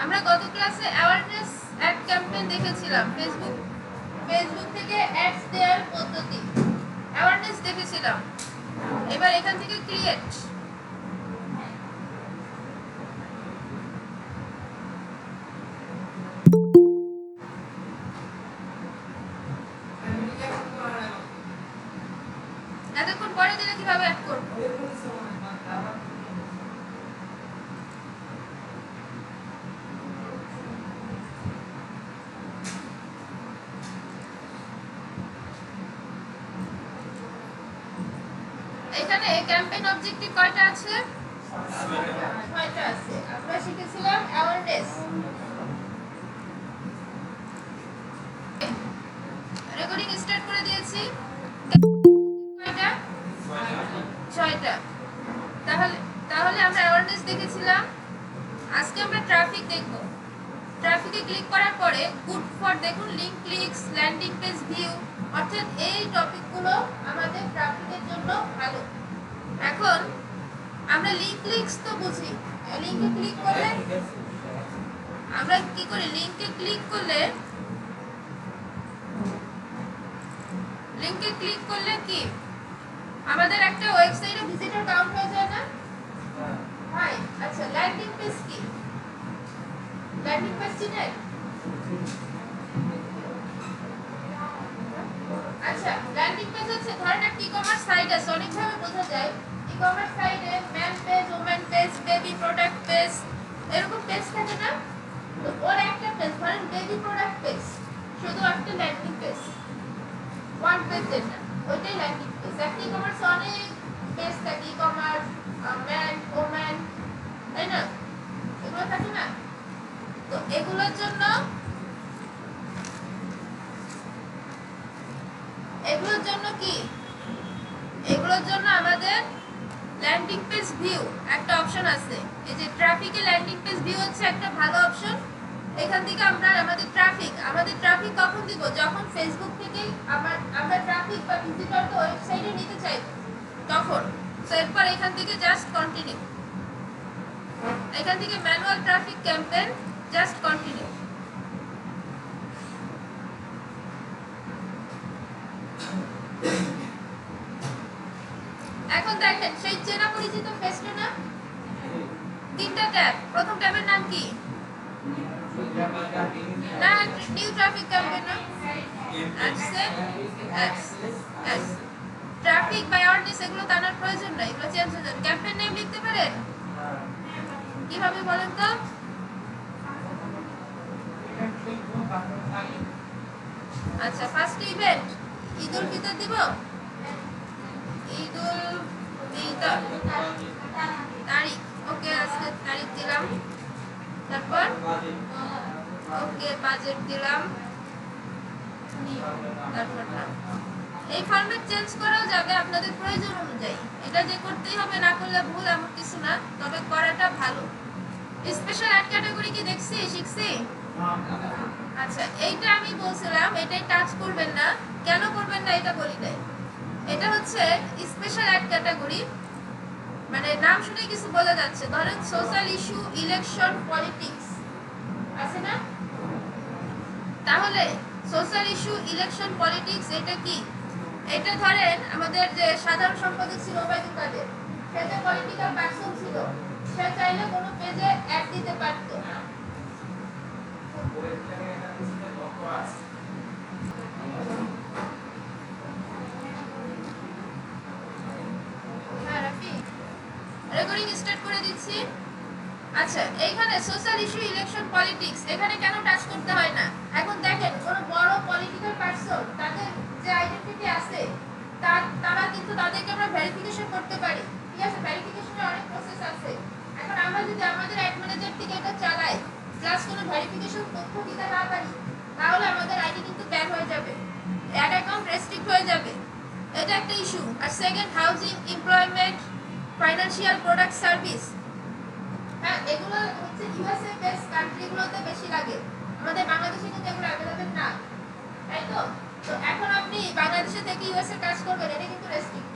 আমরা গত ক্লাসে অ্যাওয়ারনেস অ্যাড ক্যাম্পেইন দেখেছিলাম। ফেসবুক থেকে অ্যাডস দেওয়ার পদ্ধতি অ্যাওয়ারনেস দেখেছিলাম। এবার এখান থেকে ক্রিয়েট এতক্ষণ পরে দিলে কিভাবে অ্যাড করব? এখানে ক্যাম্পেইন অবজেক্টিভ কয়টা আছে? 6টা আছে। আমরা শিখেছিলাম অ্যাওয়ারনেস। রেকর্ডিং স্টার্ট করে দিয়েছি। কয়টা? 6টা। তাহলে আমরা অ্যাওয়ারনেস দেখেছিলাম। আজকে আমরা ট্রাফিক দেখব। ট্রাফিকে ক্লিক করার পরে গুড ফর দেখুন link clicks, landing page view, অর্থাৎ এই টপিকগুলো আমাদের ট্রাফিকের জন্য ভালো। এখন আমরা লিংক ক্লিকস তো বুঝি। লিংকে ক্লিক করলে আমরা কি করি? লিংকে ক্লিক করলে কি আমাদের একটা ওয়েবসাইটে ভিজিটর কাউন্ট হয়ে যায় না? হয়। আচ্ছা, ল্যান্ডিং পেজ কি? ল্যান্ডিং পেজ চিনেন? আচ্ছা, ল্যান্ডিং পেজ হচ্ছে ধরেন একটা ই-কমার্স সাইট আছে, অনেকভাবে বোঝা যায়। ই-কমার্স সাইটে man page, women page, baby product page, এরকম পেজ থাকে না? তো ওর একটা পেজ ধরেন বেবি প্রোডাক্ট পেজ, শুধু একটা ল্যান্ডিং পেজ, ওয়ান পেজ যেটা, ওইটাই ল্যান্ডিং পেজ। একটা ই-কমার্স অনেক পেজ থাকে, ই-কমার্স, ম্যান, ওমেন, তাই না? এগুলো থাকে না? তো এগুলোর জন্য কি? এগুলোর জন্য আমাদের ল্যান্ডিং পেজ ভিউ একটা অপশন আছে। এই যে ট্রাফিকে ল্যান্ডিং পেজ ভিউ হচ্ছে একটা ভালো অপশন। এখান থেকে আমরা আমাদের ট্রাফিক কখন দিব? যখন ফেসবুক থেকে আমরা ট্রাফিক বা ভিজিটরকে ওয়েবসাইটে নিতে চাই তখন। তো এরপর এখান থেকে জাস্ট কন্টিনিউ, এখান থেকে manual traffic campaign, just continue. এখন দেখেন সেই চেনা পরিচিত ফেসটা না? 3টা ট্যাব। প্রথম ট্যাবের নাম কি? না, নিউ ট্রাফিক ক্যাম্পেইন না? ট্রাফিক বা অ্যাওয়ারনেস এগুলো টানার প্রয়োজন নাই, এগুলো চেঞ্জ হয়ে যাবে। ক্যাম্পেইন নেম লিখতে পারেন? কিভাবে বলেন তো? আচ্ছা, ফার্স্ট ইভেন্ট ঈদুল ফিতর দিব। ঈদুল ফিতর তারিখ, ওকে, আজকে তারিখ দিলাম। তারপর ওকে, বাজেট দিলাম। তারপর এই ফরম্যাট চেঞ্জ করাও যাবে আপনাদের প্রয়োজন অনুযায়ী। এটা যে করতেই হবে না করলে ভুল এমন কিছু না, তবে করাটা ভালো। স্পেশাল অ্যাড ক্যাটাগরি কি শিখছি? আচ্ছা, এইটা আমি বলছিলাম এটাই টাচ করবেন না। কেন করবেন না এটা বলি নাই। এটা হচ্ছে স্পেশাল অ্যাড ক্যাটাগরি, মানে নাম শুনে কিছু বোঝা যাচ্ছে। ধরেন সোশ্যাল ইস্যু, ইলেকশন, পলিটিক্স আছে না? তাহলে সোশ্যাল ইস্যু, ইলেকশন, পলিটিক্স এটা কি? এটা ধরেন আমাদের যে সাধারণ সম্পাদক ছিল ওবায়দুল কাদের, সে যে পলিটিক্যাল পারসন ছিল, সে চাইলে কোনো পেজে অ্যাড দিতে পারত। রেকর্ডিং স্টার্ট করে দিচ্ছি। আচ্ছা, এইখানে সোশ্যাল ইস্যু, ইলেকশন, পলিটিক্স এখানে কেন টাচ করতে হয় না? এখন দেখেন কোন বড় পলিটিক্যাল পারসন, তাদের যে আইডেন্টিটি আছে তারা কিন্তু তাদেরকে আমরা ভেরিফিকেশন করতে পারি। ঠিক আছে, ভেরিফিকেশনের অনেক প্রসেস আছে। এখন আমরা যদি আমাদের অ্যাড ম্যানেজার থেকে এটা চালাই প্লাস কোনো ভেরিফিকেশন তথ্য দিতে না পারি, তাহলে আমাদের আইডি কিন্তু ব্যান হয়ে যাবে, অ্যাড অ্যাকাউন্ট রেস্ট্রিক্ট হয়ে যাবে। এটা একটা ইস্যু। আর second, housing, employment, financial product, service. হ্যাঁ, এগুলো হচ্ছে ইউএসএ বেস কান্ট্রিগুলোতে বেশি লাগে, আমাদের বাংলাদেশে কিন্তু এগুলো অ্যাভেলেবেল না, তাই তো? তো এখন আপনি বাংলাদেশে থেকে ইউএসএ কাজ করবেন, এটা কিন্তু রেস্ট্রিক্ট।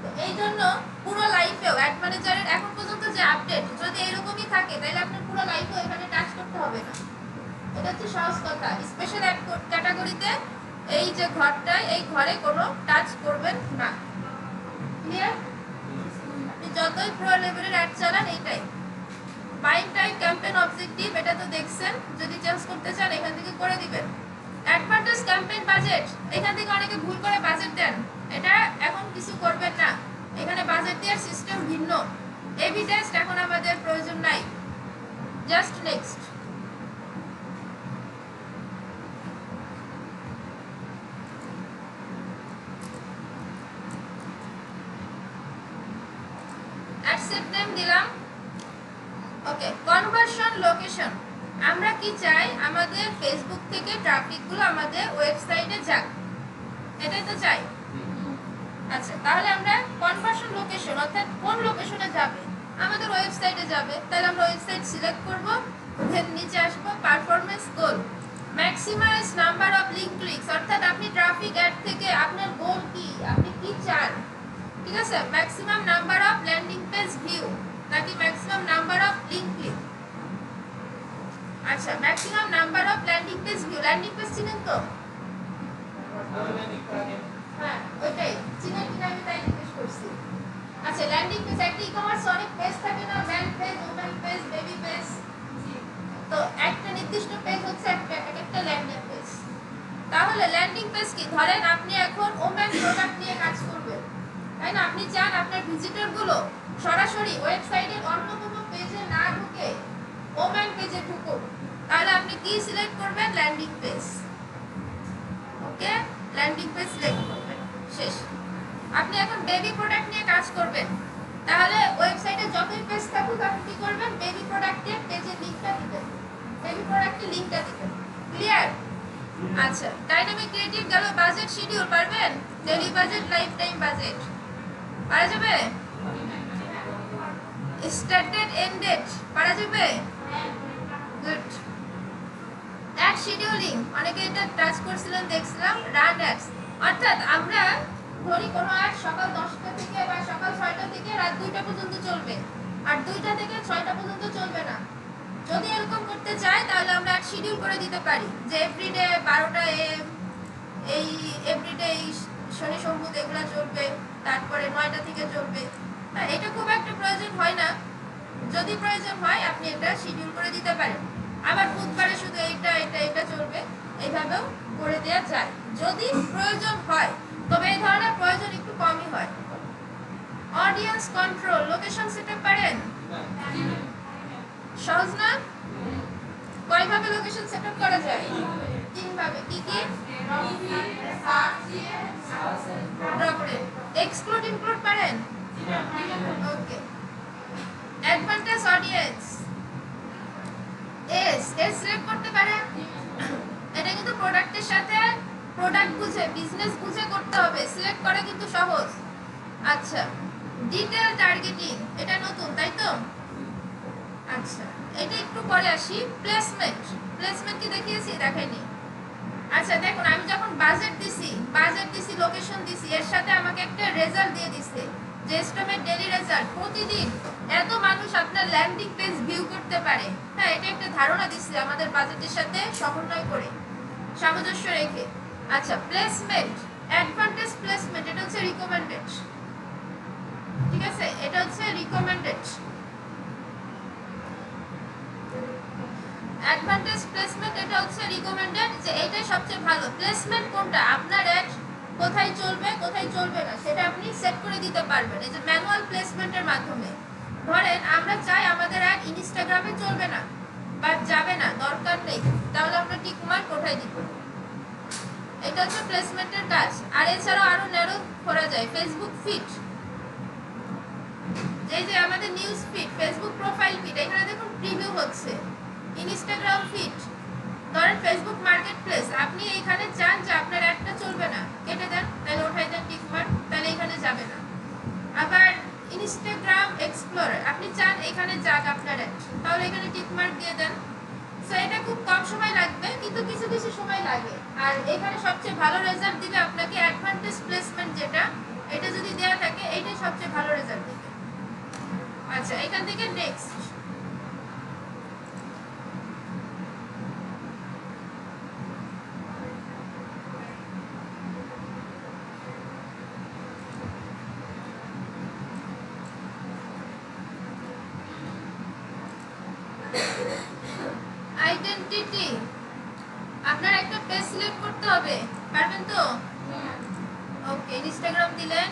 তো এই জন্য পুরো লাইফেও অ্যাড ম্যানেজারের এখন পর্যন্ত যে আপডেট যদি এরকমই থাকে, তাহলে আপনার পুরো লাইফেও এখানে টাচ করতে হচ্ছে সহজ কথা, স্পেশাল ক্যাটাগরিতে এই যে ঘরটায়, এই ঘরে কোনো টাচ করবেন না। ক্লিয়ার? আপনি যতই প্রো লেভেলের অ্যাড চালান এইটাই। বাইং টাইপ ক্যাম্পেইন অবজেক্টিভ এটা তো দেখছেন, যদি চেঞ্জ করতে চান এখান থেকে করে দিবেন। অ্যাডভান্টেজ ক্যাম্পেইন বাজেট, এখান থেকে অনেকে ভুল করে বাজেট দেন, এটা এখন কিছু করবেন না, এখানে বাজেট দেওয়ার সিস্টেম ভিন্ন। এবি টেস্ট এখন আমাদের প্রয়োজন নাই, জাস্ট নেক্সট। অ্যাডসেপ্ট নেম দিলাম। ওকে, কনভার্সন লোকেশন, আমরা কি চাই আমাদের ফেসবুক থেকে ট্রাফিকগুলো আমাদের ওয়েবসাইটে যাক, এটাই তো চাই। আচ্ছা, তাহলে আমরা কনভার্সন লোকেশন অর্থাৎ কোন লোকেশনে যাবে, আমাদের ওয়েবসাইটে যাবে, তাহলে আমরা ওয়েবসাইট সিলেক্ট করব, দেন নিচে আসবো performance goal, maximize number of link clicks, অর্থাৎ আপনি ট্রাফিক অ্যাড থেকে আপনার গোল কি, আপনি কি চান, ঠিক আছে, maximum number of landing page view নাকি maximum number of link click. আচ্ছা, maximum number of landing page view, landing page চিনেন তো? হ্যাঁ, ওইটাই চিনেন কিনা আমি তাই জিজ্ঞেস করছি। আচ্ছা, ল্যান্ডিং পেজ, একটা ই-কমার্স অনেক পেজ থাকে না, land page, open page, baby page, তো একটা নির্দিষ্ট পেজ হচ্ছে একটা ল্যান্ডিং পেজ। তাহলে ল্যান্ডিং পেজ কি, ধরেন আপনি এখন ওমেন প্রোডাক্ট নিয়ে কাজ করবেন, তাই না, আপনি চান আপনার ভিজিটর গুলো সরাসরি ওয়েবসাইটের অন্য কোনো পেজে না ঢুকে ওমেন পেজে ঢুকুক, তাহলে আপনি কি সিলেক্ট করবেন, ল্যান্ডিং পেজ। ওকে, ল্যান্ডিং পেজ সিলেক্ট করবেন, শেষ। আপনি এখন বেবি প্রোডাক্ট নিয়ে কাজ করবেন, তাহলে ওয়েবসাইটে যতই পেজ থাকুক আপনি কি করবেন, বেবি প্রোডাক্টের পেজের লিংকটা দিবেন, বেবি প্রোডাক্টের লিংকটা দিবেন। ক্লিয়ার? আচ্ছা, ডাইনামিক ক্রিয়েটিভ গেল, বাজেট শিডিউল পারবেন, daily budget, life time budget পারা যাবে, স্টার্টেড এন্ডেড পারা যাবে, গুড। অ্যাড শিডিউলিং, অনেকে এটা টাচ করছিলেন দেখছিলাম, রান অ্যাডস, অর্থাৎ আমরা ধরি কোনো অ্যাড সকাল 10টা থেকে বা সকাল 6টা থেকে রাত 2টা পর্যন্ত চলবে, আর 2টা থেকে 6টা পর্যন্ত চলবে না। যদি এরকম করতে চাই তাহলে আমরা অ্যাড শিডিউল করে দিতে পারি যে এভরিডে 12টা AM, এই এভরিডে শনি সোম বুধ এগুলো চলবে, তারপরে 9টা থেকে চলবে। এটা খুব একটা প্রয়োজন হয় না, যদি প্রয়োজন হয় আপনি এটা শিডিউল করে দিতে পারেন। আবার বুধবারে শুধু এটা চলবে, এইভাবেও করে দেওয়া যায় যদি প্রয়োজন হয়, তবে এই ধরনের প্রয়োজন একটু কমই হয়। অডিয়েন্স কন্ট্রোল, লোকেশন সেটআপ পারেন? সহজ না? কয়ভাবে লোকেশন সেটআপ করা যায়? 3 ভাবে। কি কি? ড্রপ রেট, এক্সক্লুড ইনক্লুড পারেন? ওকে। অ্যাডভান্টেজ অডিয়েন্স, এস সিলেক্ট করতে পারেন। এটা কিন্তু প্রোডাক্টের সাথে প্রোডাক্ট বুঝে, বিজনেস বুঝে করতে হবে, সিলেক্ট করা কিন্তু সহজ। আচ্ছা, ডিটেইল টার্গেটিং, এটা নতুন তাই তো? আচ্ছা, এটা একটু পরে আসি। প্লেসমেন্ট কি দেখিয়েছি? দেখাইনি। আচ্ছা দেখুন, আমি যখন বাজেট দিছি, লোকেশন দিছি, এর সাথে আমাকে একটা রেজাল্ট দিয়ে দিছে যে এস্টিমেট ডেইলি রেজাল্ট, প্রতিদিন এত মানুষ আপনার ল্যান্ডিং পেজ ভিউ করতে পারে। হ্যাঁ, এটা একটা ধারণা দিচ্ছে আমাদের বাজেটের সাথে সমন্বয় করে, সামঞ্জস্য রেখে। আচ্ছা, প্লেসমেন্ট, অ্যাডভান্টেজ প্লেসমেন্ট, এটা হচ্ছে রিকমেন্ডেড, ঠিক আছে, এটা হচ্ছে রিকমেন্ডেড। অ্যাডভান্টেজ প্লেসমেন্ট, এটা হচ্ছে রিকমেন্ডেড, যে এটাই সবচেয়ে ভালো। প্লেসমেন্ট কোনটা, আপনার অ্যাড কোথায় চলবে কোথায় চলবে না সেটা আপনি সেট করে দিতে পারবেন এই যে ম্যানুয়াল প্লেসমেন্টের মাধ্যমে। ধরেন আমরা চাই আমাদের অ্যাড ইনস্টাগ্রামে চলবে না বা যাবে না, দরকার নেই, তাহলে আমরা টিক মার্ক কোথায় দিব, এটা হচ্ছে প্লেসমেন্টের কাজ। আর এছাড়াও আরো ন্যারো করা যায়। ফেসবুক ফিড, যে আমাদের news feed, Facebook profile feed, এখানে দেখুন প্রিভিউ হচ্ছে। ইনস্টাগ্রাম ফিড, ধরেন ফেসবুক মার্কেট প্লেস, আপনি এখানে চান যে আপনার একটা চলবে না, কেটে দেন, তাহলে ওঠাই দেন টিক মার্ক, তাহলে এখানে যাবে না। আবার ইনস্টাগ্রাম এক্সপ্লোরার, আপনি চান এখানে যাক আপনার অ্যাড, তাহলে এখানে টিক মার্ক দিয়ে দেন। সো এটা খুব কম সময় লাগবে, কিন্তু কিছু কিছু সময় লাগে। আর এখানে সবচেয়ে ভালো রেজাল্ট দিবে আপনাকে অ্যাডভান্টেজ প্লেসমেন্ট, যেটা এটা যদি দেয়া থাকে এইটাই সবচেয়ে ভালো রেজাল্ট দিবে। আচ্ছা, এখান থেকে নেক্সট আইডেন্টিটি আপনার একটা পেজ সিলেক্ট করতে হবে, পারবেন তো? ওকে, ইনস্টাগ্রাম দিলেন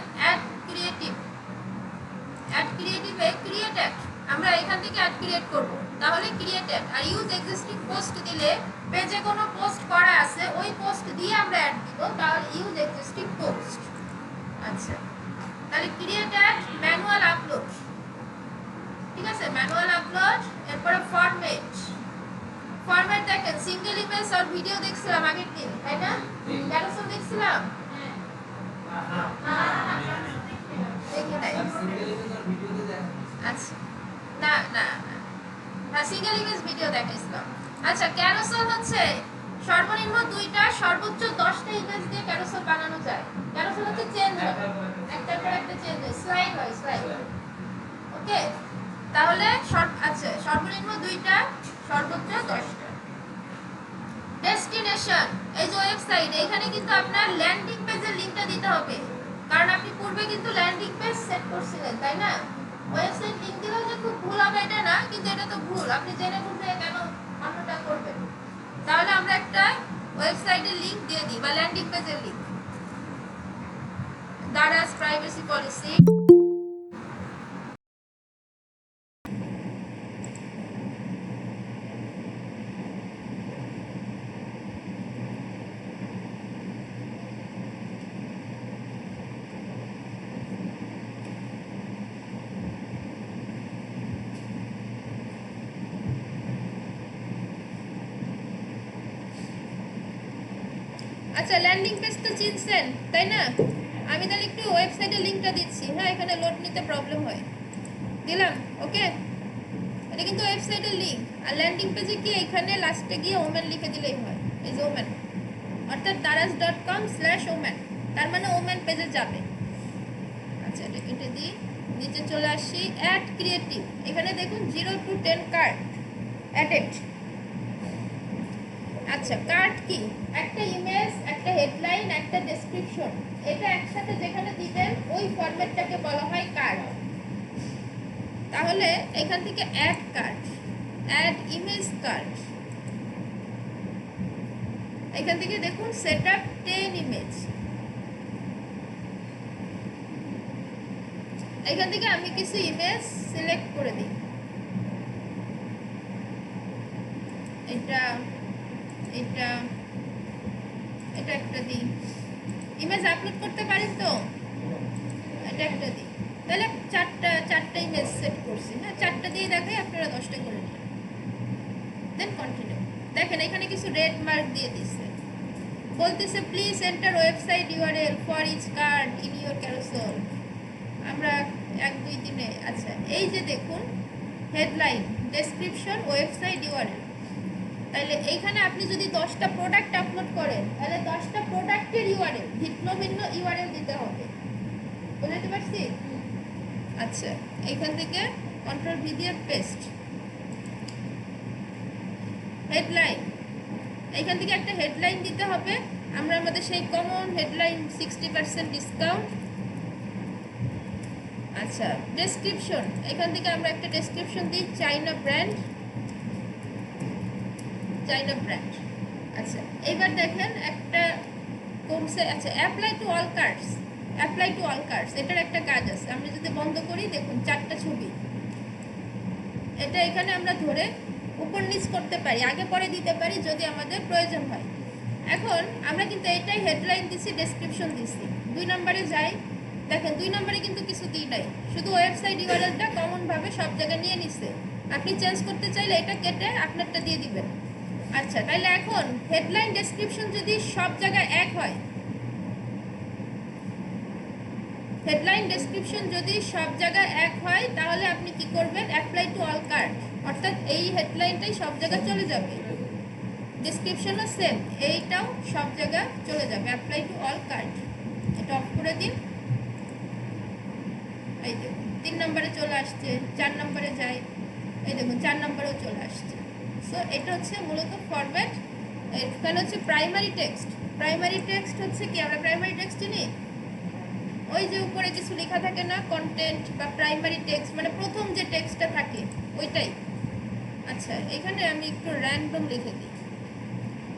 @ক্রিয়েটিভে ক্রিয়েট অ্যাড, আমরা এখান থেকে অ্যাড ক্রিয়েট করব, তাহলে ক্রিয়েট অ্যাড। আর ইউজ এক্সিস্টিং পোস্ট দিলে পেজে কোনো পোস্ট করা আছে ওই পোস্ট দিয়ে আমরা অ্যাড দিব, তাহলে ইউজ এক্সিস্টিং পোস্ট। আচ্ছা, তাহলে ক্রিয়েট অ্যাড, ম্যানুয়াল আপলোড, ঠিক আছে, ম্যানুয়াল আপলোড। এরপরে ফরম্যাট দেখেন, সিঙ্গেল ইমেজ আর ভিডিও দেখছিলাম আগের দিন, তাই না? ক্যারোসেল দেখছিলাম, দেখি নাই। আচ্ছা, না না না, সিঙ্গেল ইমেজ ভিডিও দেখাইছিলাম। আচ্ছা, ক্যারোসেল হচ্ছে সর্বনিম্ন 2টা সর্বোচ্চ 10টা ইমেজ দিয়ে ক্যারোসেল বানানো যায়। ক্যারোসেল হচ্ছে চেঞ্জ হয়, একটার পর একটা চেঞ্জ হয়, স্লাইড হয়, স্লাইড। ওকে, তাহলে আচ্ছা, সর্বনিম্ন 2টা, সর্বোচ্চ 10টা। ডেস্টিনেশন, এই যে ওয়েবসাইট, এখানে কিন্তু আপনার ল্যান্ডিং পেজের লিংকটা দিতে হবে, কারণ আপনি পূর্বে কিন্তু ল্যান্ডিং পেজ সেট করছিলেন, তাই না? ওয়েবসাইট লিংক দিলেও যে খুব ভুল হবে এটা না, কিন্তু এটা তো ভুল, আপনি জেনে বুঝে কেন অন্যটা করবেন? তাহলে আমরা একটা ওয়েবসাইটের লিংক দিয়ে দিই, বা ল্যান্ডিং পেজের লিংক। দারাজ প্রাইভেসি পলিসি, আচ্ছা, ল্যান্ডিং পেজ তো চিনছেন, তাই না? আমি তাহলে একটু ওয়েবসাইটের লিংকটা দিচ্ছি। হ্যাঁ, এখানে লোড নিতে প্রবলেম হয়, দিলাম। ওকে, এটা কিন্তু ওয়েবসাইটের লিংক। আর ল্যান্ডিং পেজে কি এখানে লাস্টে গিয়ে ওমেন লিখে দিলেই হয়, এই যে ওমেন, অর্থাৎ daraz.com/ওমেন, তার মানে ওমেন পেজে যাবে। আচ্ছা, এটা কেটে দিই, নিচে চলে আসি, অ্যাড ক্রিয়েটিভ। এখানে দেখুন 0 to 10 কার্ড অ্যাডেড। আচ্ছা, কার্ড কি? একটা ইমেজ, একটা হেডলাইন, একটা ডেসক্রিপশন, এটা একসাথে যেখানে দিবেন ওই ফরম্যাটটাকে বলা হয় কার্ড। তাহলে এখান থেকে add card, add image card, এখান থেকে দেখুন সেটআপ 10 ইমেজ। এখান থেকে আমি কিছু ইমেজ সিলেক্ট করে দিই, এটা এটা এটা একটা দিই, ইমেজ আপলোড করতে পারি তো, এটা একটা দিই। তাহলে চারটা ইমেজ সেট করছি। হ্যাঁ, 4টা দিয়ে দেখাই, আপনারা 10টা করে নিন। Then continue. দেখেন এখানে কিছু রেড মার্ক দিয়ে দিচ্ছে, বলতেছে please enter website URL for each card in your carousel. আমরা 1-2 দিনে, আচ্ছা, এই যে দেখুন হেডলাইন, ডেসক্রিপশন, ওয়েবসাইট ইউআরএল। তাহলে এইখানে আপনি যদি 10টা প্রোডাক্ট আপলোড করেন, তাহলে 10টা প্রোডাক্টের ইউআরএল, ভিন্ন ভিন্ন ইউআরএল দিতে হবে। বুঝতে পারছি? আচ্ছা, এইখান থেকে কন্ট্রোল ভি দিয়ে পেস্ট। হেডলাইন, এইখান থেকে একটা হেডলাইন দিতে হবে। আমরা আমাদের সেই কমন হেডলাইন 60% ডিসকাউন্ট। আচ্ছা, ডেসক্রিপশন, এখান থেকে আমরা একটা ডেসক্রিপশন দিই, চাইনা ব্র্যান্ড। আচ্ছা, এবার দেখেন একটা কমছে। আচ্ছা, অ্যাপ্লাই টু অল কার্ডস, এটার একটা কাজ আছে। আমরা যদি বন্ধ করি, দেখুন 4টা ছবি, এটা এখানে আমরা ধরে উপর নিচ করতে পারি, আগে পরে দিতে পারি যদি আমাদের প্রয়োজন হয়। এখন আমরা কিন্তু এটাই হেডলাইন দিছি, ডেসক্রিপশন দিছি। 2 নম্বরে যাই, দেখেন 2 নম্বরে কিন্তু কিছু দিই নাই, শুধু ওয়েবসাইট ইউআরএলটা কমন ভাবে সব জায়গায় নিয়ে নিছে। আপনি চেঞ্জ করতে চাইলে এটা কেটে আপনারটা দিয়ে দিবেন। আচ্ছা, তাহলে এখন হেডলাইন ডেসক্রিপশন যদি সব জায়গায় এক হয়, তাহলে আপনি কি করবেন? অ্যাপ্লাই টু অল কার্ড, অর্থাৎ এই হেডলাইনটাই সব জায়গায় চলে যাবে, ডেসক্রিপশনও সেম, এইটাও সব জায়গায় চলে যাবে। অ্যাপ্লাই টু অল কার্ড, এটা অফ করে দিন। এই দেখুন 3 নম্বরে চলে আসছে, 4 নম্বরে যাই, এই দেখুন 4 নম্বরেও চলে আসছে। সো এটা হচ্ছে মূলত ফরম্যাট। এখানে হচ্ছে প্রাইমারি টেক্সট হচ্ছে কি, আমরা প্রাইমারি টেক্সট চিনি, ওই যে উপরে কিছু লেখা থাকে না, কন্টেন্ট বা প্রাইমারি টেক্সট, মানে প্রথম যে টেক্সটটা থাকে ওইটাই। আচ্ছা, এখানে আমি একটু র্যান্ডম লিখে দিই,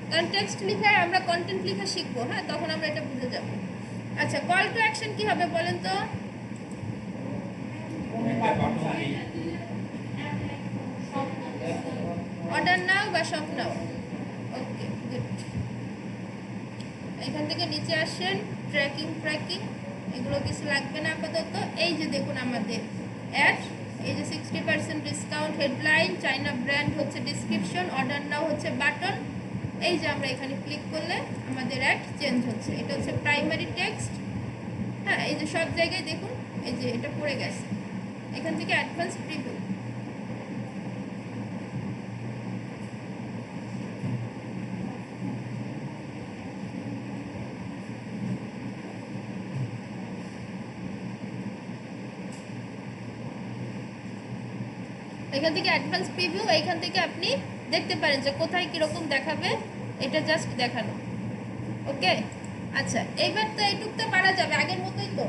কারণ টেক্সট লিখে আমরা কন্টেন্ট লিখে শিখবো। হ্যাঁ, তখন আমরা এটা বুঝে যাব। আচ্ছা, কল টু অ্যাকশন কি হবে বলেন তো? অর্ডার নাও বা শপ নাও। ওকে, গুড। এখান থেকে নিচে আসেন, ট্র্যাকিং এগুলো কিছু লাগবে না আপাতত। এই যে দেখুন আমাদের অ্যাড, এই যে 60% ডিসকাউন্ট হেডলাইন, চাইনা ব্র্যান্ড হচ্ছে ডিসক্রিপশন, অর্ডার নাও হচ্ছে বাটন। এই যে আমরা এখানে ক্লিক করলে আমাদের অ্যাড চেঞ্জ হচ্ছে। এটা হচ্ছে প্রাইমারি টেক্সট। হ্যাঁ, এই যে সব জায়গায় দেখুন এই যে এটা পড়ে গেছে। এখান থেকে অ্যাডভান্স প্রিভিউ, এখান থেকে অ্যাডভান্স প্রিভিউ, এইখান থেকে আপনি দেখতে পারেন যে কোথায় কীরকম দেখাবে। এটা জাস্ট দেখানো। ওকে, আচ্ছা, এইবার তো এইটুক তো পারা যাবে আগের মতোই তো।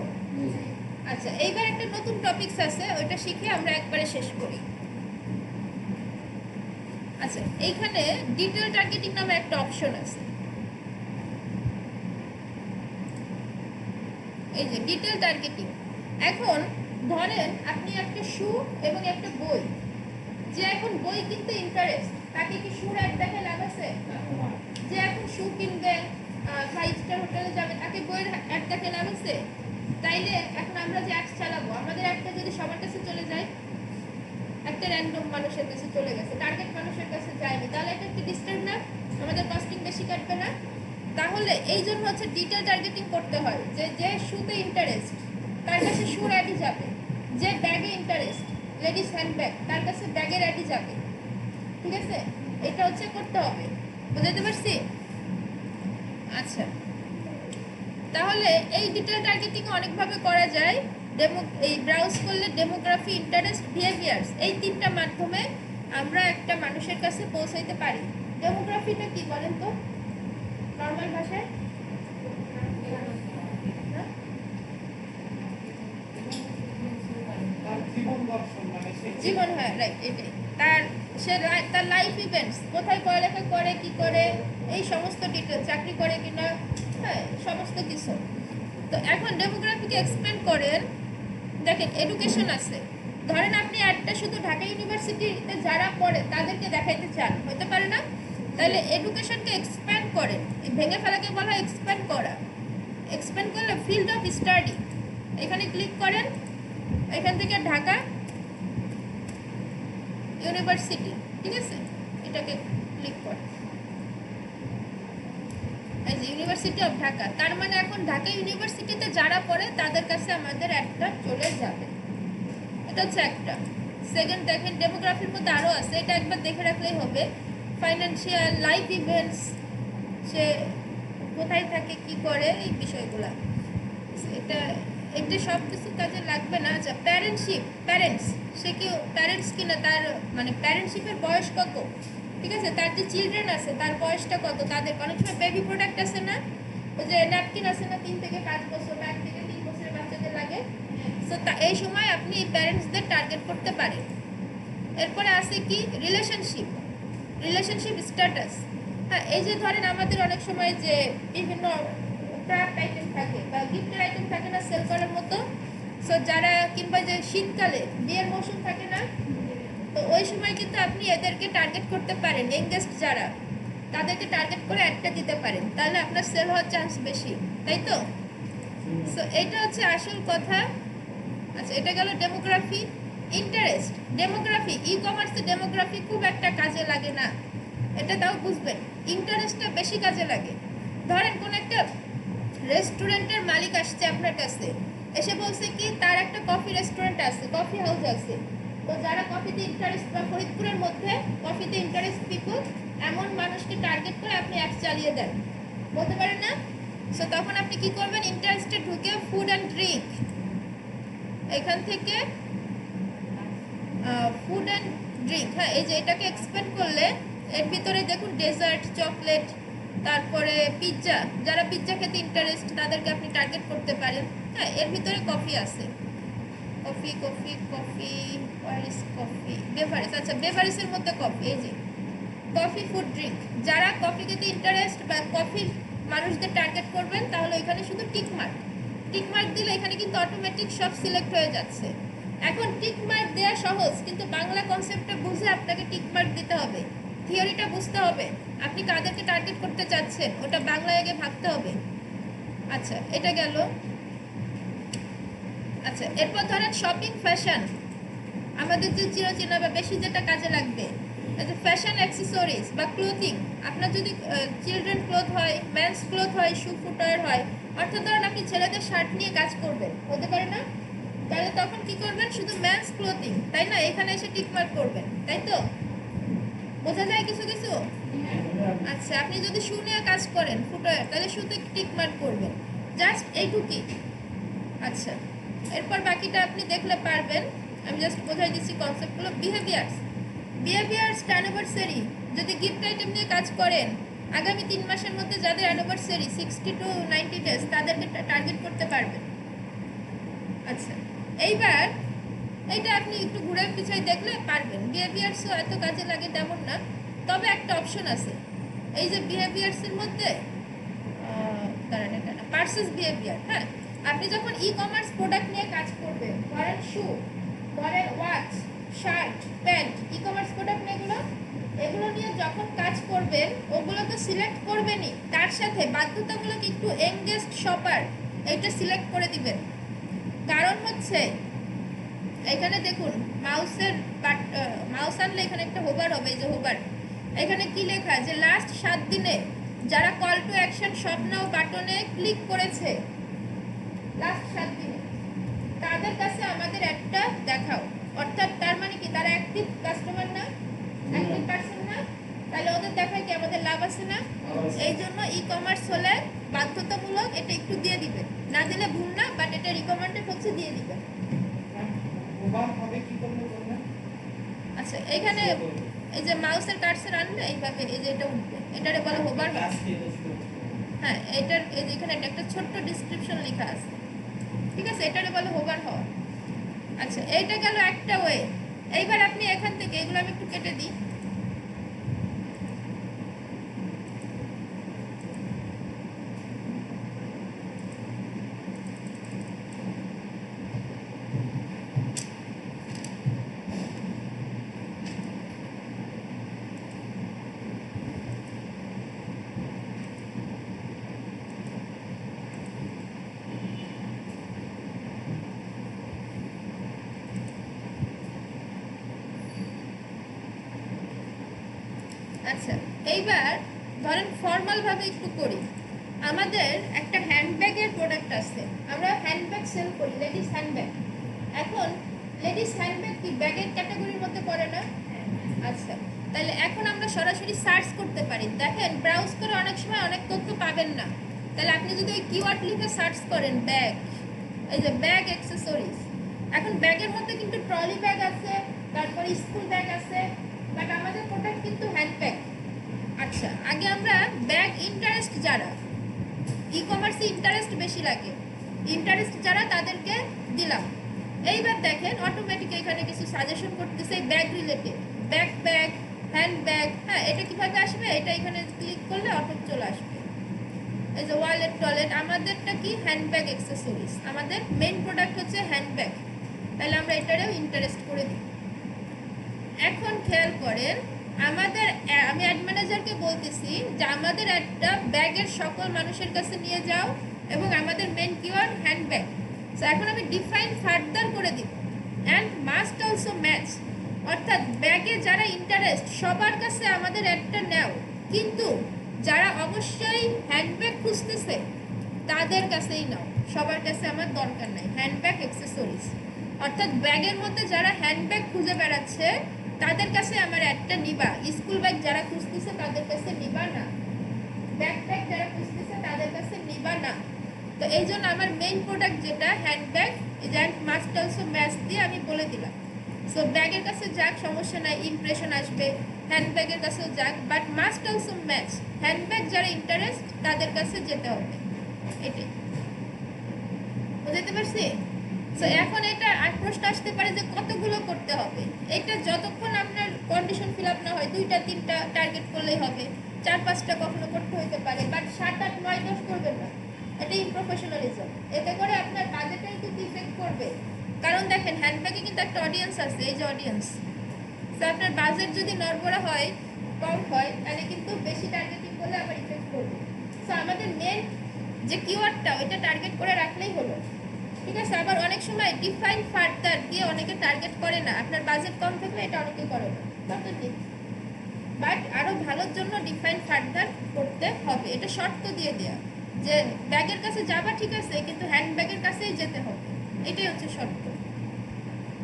আচ্ছা, এইবার একটা নতুন টপিকস আছে, ওইটা শিখে আমরা একবারে শেষ করি। আচ্ছা, এইখানে ডিটেল টার্গেটিং নামে একটা অপশন আছে। এই যে ডিটেল টার্গেটিং। এখন ধরেন আপনি একটা শু এবং একটা বই, যে এখন বই কিনতে ইন্টারেস্ট, তাকে কি শুর অ্যাড দেখে লাভ আছে? যে এখন শু কিনবে, 5 স্টার হোটেলে যাবে, তাকে বইয়ের অ্যাড দেখে লাভ আছে? তাইলে এখন আমরা যে অ্যাডস চালাবো, আমাদের অ্যাডটা যদি সবার কাছে চলে যায়, একটা র্যান্ডম মানুষের কাছে চলে গেছে, টার্গেট মানুষের কাছে যায়নি, তাহলে এটা একটা ডিস্টার্ব না? আমাদের কস্টিং বেশি কাটবে না? তাহলে এই জন্য হচ্ছে ডিটেল টার্গেটিং করতে হয়। যে যে শুতে ইন্টারেস্ট তার কাছে শুর অ্যাডই যাবে, যে ব্যাগে ইন্টারেস্ট, লেডিস হ্যান্ডব্যাগ, তার কাছে ব্যাগের অ্যাডই যাবে। ঠিক আছে, এটা হচ্ছে করতে হবে। বুঝাতে পারছি? আচ্ছা, তাহলে এই ডিটেল টার্গেটিং অনেকভাবে করা যায়। এই ব্রাউজ করলে ডেমোগ্রাফি, ইন্টারেস্ট, বিহেভিয়ার্স, এই তিনটা মাধ্যমে আমরা একটা মানুষের কাছে পৌঁছাইতে পারি। ডেমোগ্রাফিটা কি বলেন তো নর্মাল ভাষায়? জীবন, হ্যাঁ, রাইট, এটাই। তার লাইফ ইভেন্টস, কোথায় পড়ালেখা করে, কি করে, এই সমস্ত ডিটেল, চাকরি করে কিনা, হ্যাঁ, সমস্ত কিছু। তো এখন ডেমোগ্রাফিকে এক্সপ্লেন করেন। দেখেন, এডুকেশন আছে, ধরেন আপনি একটা শুধু ঢাকা ইউনিভার্সিটিতে যারা পড়ে তাদেরকে দেখাইতে চান, হতে পারে না? তাহলে এডুকেশনকে এক্সপ্যান্ড করেন, ভেঙে ফেলাকে বলা হয় এক্সপ্যান্ড করা। এক্সপ্যান্ড করলে ফিল্ড অফ স্টাডি, এখানে ক্লিক করেন, এখান থেকে ঢাকা ইউনিভার্সিটি, ঠিক আছে, এটাকে ক্লিক করেন। এই যে ইউনিভার্সিটি অফ ঢাকা, তার মানে এখন ঢাকা ইউনিভার্সিটিতে যারা পড়ে তাদের কাছে আমাদের একটা চলে যাবে। এটা হচ্ছে একটা। সেকেন্ড, দেখেন ডেমোগ্রাফির মধ্যে আরও আছে, এটা একবার দেখে রাখলেই হবে। ফাইন্যান্সিয়াল, লাইফ ইভেন্টস, সে কোথায় থাকে, কি করে, এই বিষয়গুলো। এটা এটা সব কিছু কাজে লাগবে না। আচ্ছা, প্যারেন্টস, সে কি প্যারেন্টস কিনা, তার মানে প্যারেন্টশিপের বয়স কত, ঠিক আছে, তার যে চিলড্রেন আছে তার বয়সটা কত, তাদের অনেক সময় বেবি প্রোডাক্ট আছে না, ওই যে ন্যাপকিন আছে না, 3 থেকে 5 বছর বা 1 থেকে 3 বছরের বাচ্চাদের লাগে। সো এই সময় আপনি প্যারেন্টসদের টার্গেট করতে পারেন। এরপরে আছে কি রিলেশনশিপ স্ট্যাটাস। হ্যাঁ, এই যে ধরেন আমাদের অনেক সময় যে বিভিন্ন ক্রাফট আইটেম থাকে বা গিফটের আইটেম থাকে না সেল করার মতো, সো যারা কিংবা যে শীতকালে বিয়ের মৌসুম থাকে না, তো ওই সময় কিন্তু আপনি এদেরকে টার্গেট করতে পারেন। এঙ্গেজড যারা, তাদেরকে টার্গেট করে একটা দিতে পারেন, তাহলে আপনার সেল হওয়ার চান্স বেশি, তাই তো? সো এটা হচ্ছে আসল কথা। আচ্ছা, এটা গেল ডেমোগ্রাফি। ইন্টারেস্ট, ডেমোগ্রাফি, ই কমার্সে ডেমোগ্রাফি খুব একটা কাজে লাগে না, এটা তাও বুঝবেন। ইন্টারেস্টটা বেশি কাজে লাগে। ধরেন কোন একটা রেস্টুরেন্টের মালিক আসছে আপনার কাছে, এসে বলছে কি তার একটা কফি রেস্টুরেন্ট আছে, কফি হাউস আছে, তো যারা কফিতে ইন্টারেস্ট বা ফরিদপুরের মধ্যে কফিতে ইন্টারেস্ট পিপল, এমন মানুষকে টার্গেট করে আপনি অ্যাড চালিয়ে দেন, বলতে পারেন না? সো তখন আপনি কি করবেন, ইন্টারেস্টে ঢুকে ফুড অ্যান্ড ড্রিঙ্ক, এখান থেকে ফুড অ্যান্ড ড্রিঙ্ক, হ্যাঁ, এই যে এটাকে এক্সপ্যান্ড করলে এর ভিতরে দেখুন ডেজার্ট, চকলেট, তারপরে পিৎজা, যারা পিৎজা খেতে ইন্টারেস্ট তাদেরকে আপনি টার্গেট করতে পারেন। হ্যাঁ, এর ভিতরে কফি আছে। Coffee coffee coffee war is coffee beverage, আচ্ছা বেভারেজের মধ্যে কফি, এই যে কফি ফুড ড্রিঙ্ক, যারা কফি খেতে ইন্টারেস্ট বা কফির মানুষদের টার্গেট করবেন তাহলে এখানে শুধু টিক মার্ক দিলে এখানে কিন্তু অটোমেটিক সব সিলেক্ট হয়ে যাচ্ছে। এখন টিক মার্ক দেওয়া সহজ, কিন্তু বাংলা কনসেপ্টটা বুঝে আপনাকে টিক মার্ক দিতে হবে, থিওরিটা বুঝতে হবে, আপনি কাদেরকে টার্গেট করতে চাচ্ছেন ওটা বাংলায় আগে ভাবতে হবে। আচ্ছা এটা গেল। আচ্ছা এরপর ধরেন শপিং ফ্যাশন, আমাদের যে চিরচেনা বা বেশি যেটা কাজে লাগবে, ফ্যাশন অ্যাক্সেসরিজ বা ক্লোথিং, আপনার যদি চিলড্রেন ক্লোথ হয়, মেন্স ক্লোথ হয়, শু ফুটওয়্যার হয়, অর্থাৎ ধরেন আপনি ছেলেদের শার্ট নিয়ে কাজ করবেন, হতে পারে না? তাহলে তখন কি করবেন, শুধু মেন্স ক্লোথিং, তাই না, এখানে এসে টিক মার্ক করবেন, তাই তো? বোঝা যায় কিছু কিছু? আচ্ছা আপনি যদি শু নিয়ে কাজ করেন ফুটওয়্যার, তাহলে শুতে টিক মার্ক করবেন, জাস্ট এইটুকুই। আচ্ছা এরপর বাকিটা আপনি দেখলে পারবেন, আমি জাস্ট বোঝাই দিচ্ছি কনসেপ্টগুলো। বিহেভিয়ার্স অ্যানিভার্সারি, যদি গিফট আইটেম নিয়ে কাজ করেন, আগামী 3 মাসের মধ্যে যাদের অ্যানিভার্সারি 60 to 90 ডেজ তাদেরকে টার্গেট করতে পারবেন। আচ্ছা এইবার এইটা আপনি একটু ঘুরে পিছাই দেখলে পারবেন। বিহেভিয়ার্সও এত কাজে লাগে তেমন না, তবে একটা অপশন আছে, এই যে বিহেভিয়ার্সের মধ্যে দাঁড়ান এটা না, পার্সেস বিহেভিয়ার। হ্যাঁ, আপনি যখন ই কমার্স প্রোডাক্ট নিয়ে কাজ করবেন, ধরেন শু, ধরেন watch, shirt, pant, e commerce product এগুলো নিয়ে যখন কাজ করবেন ওগুলো তো সিলেক্ট করবেনই, তার সাথে বাধ্যতামূলক একটু এঙ্গেজড শপার এইটা সিলেক্ট করে দিবেন। কারণ হচ্ছে এখানে দেখুন মাউস আনলে এখানে একটা হোভার হবে, এই যে হোভার, এখানে কি লেখা, যে লাস্ট 7 দিনে যারা কল টু অ্যাকশন শপ নাও বাটনে ক্লিক করেছে, লাস্ট 7 দিনে তাদের কাছে আমাদের একটা দেখাও, অর্থাৎ তার মানে কি তারা অ্যাক্টিভ কাস্টমার না, অ্যাক্টিভ পারসন না, তাহলে ওদের দেখায় কি আমাদের লাভ আছে না? এই জন্য ই কমার্স হলে বাধ্যতামূলক এটা একটু দিয়ে দিবে, না দিলে ভুল না, বাট এটা রিকমেন্ডেড হচ্ছে দিয়ে দিবে। আচ্ছা এখানে এই যে মাউসের কার্সর আনলে এইভাবে এই যে এটা উঠবে, এটারে বলে হোভার। হ্যাঁ এটার এই যে এখানে একটা ছোট্ট ডেসক্রিপশন লেখা আছে, ঠিক আছে, এটারে বলে হোভার হওয়া। আচ্ছা এইটা গেল একটা ওয়ে। এইবার আপনি এখান থেকে এগুলো আমি একটু কেটে দিই। আচ্ছা এইবার ধরেন ফর্মাল ভাবে একটু করি, আমাদের একটা হ্যান্ডব্যাগের প্রোডাক্ট আছে, আমরা হ্যান্ডব্যাগ সেল করি, লেডিস হ্যান্ডব্যাগ। এখন লেডিস হ্যান্ডব্যাগ কি ব্যাগের ক্যাটাগরির মধ্যে পড়ে না? আচ্ছা তাহলে এখন আমরা সরাসরি সার্চ করতে পারি, দেখেন ব্রাউজ করে অনেক সময় অনেক তথ্য পাবেন না, তাহলে আপনি যদি ওই কিওয়ার্ড লিখে সার্চ করেন ব্যাগ, এই যে ব্যাগ অ্যাক্সেসরিজ, এখন ব্যাগের মধ্যে কিন্তু ট্রলি ব্যাগ আছে, তারপরে স্কুল ব্যাগ আছে, বাট আমাদের প্রোডাক্ট কিন্তু হ্যান্ডব্যাগ। আচ্ছা আগে আমরা ব্যাগ ইন্টারেস্ট, যারা ই কমার্সে ইন্টারেস্ট বেশি লাগে, ইন্টারেস্ট যারা তাদেরকে দিলাম। এইবার দেখেন অটোমেটিক এখানে কিছু সাজেশন করতেছে ব্যাগ রিলেটেড, ব্যাগ, হ্যান্ডব্যাগ। হ্যাঁ এটা কিভাবে আসবে, এটা এখানে ক্লিক করলে অটো চলে আসবে। এই যে ওয়ালেট টলেট, আমাদেরটা কি হ্যান্ডব্যাগ অ্যাক্সেসরিজ, আমাদের মেইন প্রোডাক্ট হচ্ছে হ্যান্ডব্যাগ, তাহলে আমরা এটারেও ইন্টারেস্ট করে দিই। এখন খেয়াল করেন আমাদের, আমি অ্যাড ম্যানেজারকে বলতেছি যে আমাদের একটা ব্যাগের সকল মানুষের কাছে নিয়ে যাও এবং আমাদের মেন কিওয়ার্ড হ্যান্ডব্যাগ। সো এখন আমি ডিফাইন ফার্দার করে দিব অ্যান্ড মাস্ট অলসো ম্যাচ, অর্থাৎ ব্যাগে যারা ইন্টারেস্ট সবার কাছে আমাদের একটা নেও, কিন্তু যারা অবশ্যই হ্যান্ডব্যাগ খুঁজতেছে তাদের কাছেই নাও, সবার কাছে আমার দরকার নাই। হ্যান্ডব্যাগ অ্যাক্সেসরিজ, অর্থাৎ ব্যাগের মধ্যে যারা হ্যান্ডব্যাগ খুঁজে বেড়াচ্ছে তাদের কাছে আমার একটা নিবা, স্কুল ব্যাগ যারা খুঁজতেছে তাদের কাছে নিবা না, ব্যাকপ্যাক যারা খুঁজতেছে তাদের কাছে নিবা না। তো এই জন্য আমার মেইন প্রোডাক্ট যেটা handbag, agent must also match দিয়ে আমি বলে দিলাম। সো ব্যাগের কাছে যাক সমস্যা নাই, ইমপ্রেশন আসবে, হ্যান্ডব্যাগের কাছেও যাক, but must also match, handbag যারা ইন্টারেস্ট তাদের কাছে যেতে হবে। এটাই বুঝতে পারছি? সো এখন এটা আর প্রশ্ন আসতে পারে যে কতগুলো করতে হবে। এটা যতক্ষণ আপনার কন্ডিশন ফিল আপ না হয় 2টা 3টা টার্গেট করলেই হবে, 4-5টা কখনো করতে হতে পারে, বাট 7, 8, 9, 10 করবেন না। এটা ইনপ্রফেশনালিজম। এতে করে আপনার বাজেটের কিন্তু ইফেক্ট করবে। কারণ দেখেন হ্যান্ডব্যাগে কিন্তু একটা অডিয়েন্স আছে, এই যে অডিয়েন্স। তো আপনার বাজেট যদি নড়বড়া হয়, কম হয়, তাহলে কিন্তু বেশি টার্গেটিং করলে আবার ইফেক্ট করবে। সো আমাদের মেন যে কিওয়ার্ডটা ওইটা টার্গেট করে রাখলেই হলো, ঠিক আছে। আবার অনেক সময় ডিফাইন ফার্দার দিয়ে অনেকে টার্গেট করে না, আপনার বাজেট কম থাকলে এটা অনেকে করে না, তত ঠিক। বাট আরও ভালোর জন্য ডিফাইন ফার্দার করতে হবে, এটা শর্ত দিয়ে দেওয়া যে ব্যাগের কাছে যাবা ঠিক আছে, কিন্তু হ্যান্ড ব্যাগের কাছেই যেতে হবে, এটাই হচ্ছে শর্ত।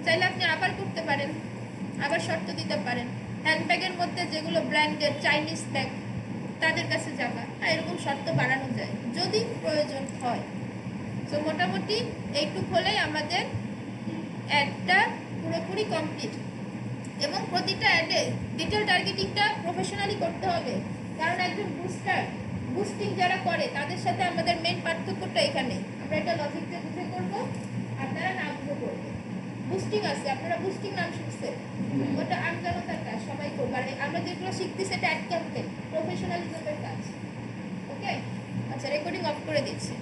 চাইলে আপনি আবার করতে পারেন, আবার শর্ত দিতে পারেন হ্যান্ডব্যাগের মধ্যে যেগুলো ব্র্যান্ডেড চাইনিজ ব্যাগ তাদের কাছে যাবা, এরকম শর্ত বাড়ানো যায় যদি প্রয়োজন হয়। তো মোটামুটি এইটুক হলেই আমাদের অ্যাডটা পুরোপুরি কমপ্লিট। এবং প্রতিটা অ্যাডে ডিটেল টার্গেটিংটা প্রফেশনালি করতে হবে, কারণ একজন বুস্টিং যারা করে তাদের সাথে আমাদের মেন পার্থক্যটা এখানে। আমরা এটা লজিক দিয়ে বুঝে করবো, আপনারা না বুঝে করবেন। বুস্টিং আছে, আপনারা বুস্টিং নাম শিখছেন, ওটা আমজনতার কাজ, সবাই করবে। আর আমরা যেগুলো শিখছি সেটা অ্যাড ক্যাম্পেইন, প্রফেশনালিজমের কাজ। ওকে, আচ্ছা রেকর্ডিং অফ করে দিচ্ছি।